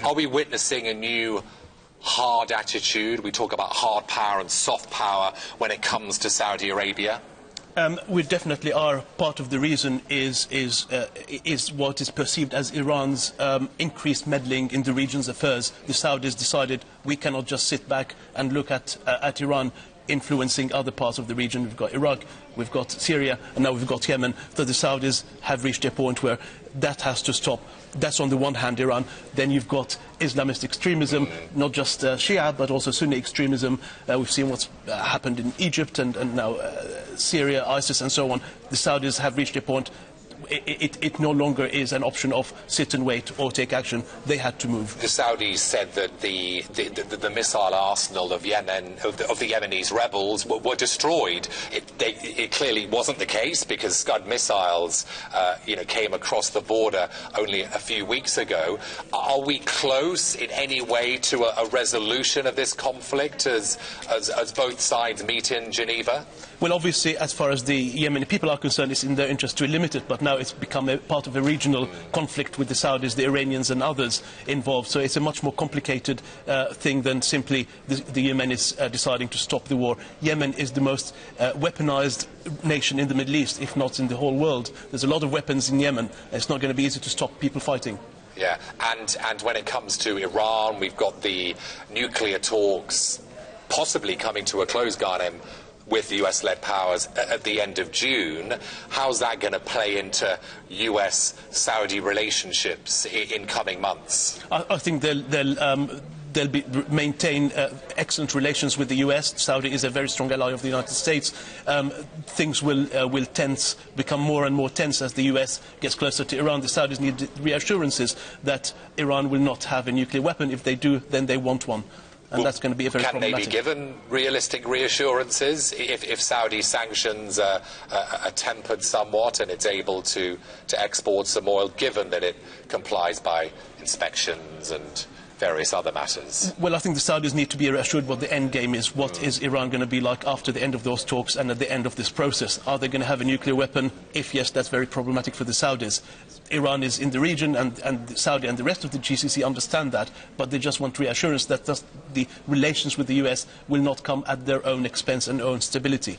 Are we witnessing a new hard attitude? We talk about hard power and soft power when it comes to Saudi Arabia. We definitely are. Part of the reason is what is perceived as Iran's increased meddling in the region's affairs. The Saudis decided we cannot just sit back and look at Iran influencing other parts of the region. We've got Iraq, we've got Syria, and now we've got Yemen. So the Saudis have reached a point where that has to stop. That's on the one hand Iran. Then you've got Islamist extremism, not just Shia, but also Sunni extremism. We've seen what's happened in Egypt and now Syria, ISIS and so on. The Saudis have reached a point. It no longer is an option of sit and wait or take action. They had to move. The Saudis said that the missile arsenal of Yemen, of the Yemenis rebels, were destroyed. It clearly wasn't the case, because Scud missiles, came across the border only a few weeks ago. Are we close in any way to a resolution of this conflict as both sides meet in Geneva? Well, obviously, as far as the Yemeni people are concerned, it's in their interest to limit it, but now it's become a part of a regional conflict with the Saudis, the Iranians and others involved. So it's a much more complicated thing than simply the Yemenis deciding to stop the war. Yemen is the most weaponized nation in the Middle East, if not in the whole world. There's a lot of weapons in Yemen. It's not going to be easy to stop people fighting. Yeah, and when it comes to Iran, we've got the nuclear talks possibly coming to a close, Ghanem, with the US-led powers at the end of June. How's that going to play into US-Saudi relationships in coming months? I think they'll maintain excellent relations with the US. Saudi is a very strong ally of the United States. Things will tense, become more and more tense as the US gets closer to Iran. The Saudis need reassurances that Iran will not have a nuclear weapon. If they do, then they want one. And that's going to be a very problematic. Can they be given realistic reassurances if Saudi sanctions are tempered somewhat and it's able to export some oil, given that it complies by inspections and various other matters? Well, I think the Saudis need to be reassured what the end game is. What is Iran going to be like after the end of those talks and at the end of this process? Are they going to have a nuclear weapon? If yes, that's very problematic for the Saudis. Iran is in the region, and Saudi and the rest of the GCC understand that, but they just want reassurance that the relations with the US will not come at their own expense and own stability.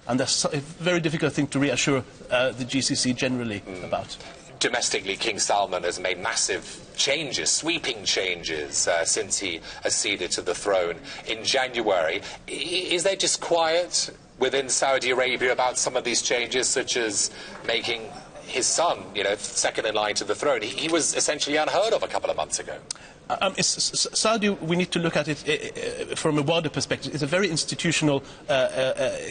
And that's a very difficult thing to reassure the GCC generally about. Domestically, King Salman has made massive changes, sweeping changes, since he acceded to the throne in January. Is there disquiet within Saudi Arabia about some of these changes, such as making his son, second in line to the throne? He was essentially unheard of a couple of months ago. Saudi, we need to look at it from a wider perspective. It's a very institutional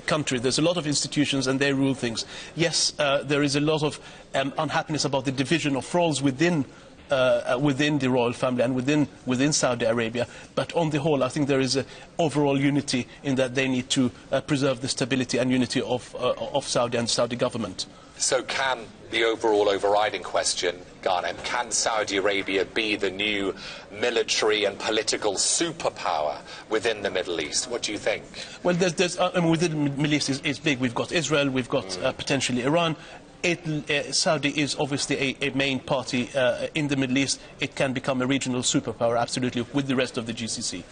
country. There's a lot of institutions and they rule things. Yes, there is a lot of unhappiness about the division of roles within the royal family and within Saudi Arabia. But on the whole, I think there is an overall unity in that they need to preserve the stability and unity of Saudi and the Saudi government. So can the overall overriding question, Ghanem, can Saudi Arabia be the new military and political superpower within the Middle East? What do you think? Well, within the Middle East is big. We've got Israel, we've got potentially Iran. Saudi is obviously a main party in the Middle East. It can become a regional superpower, absolutely, with the rest of the GCC.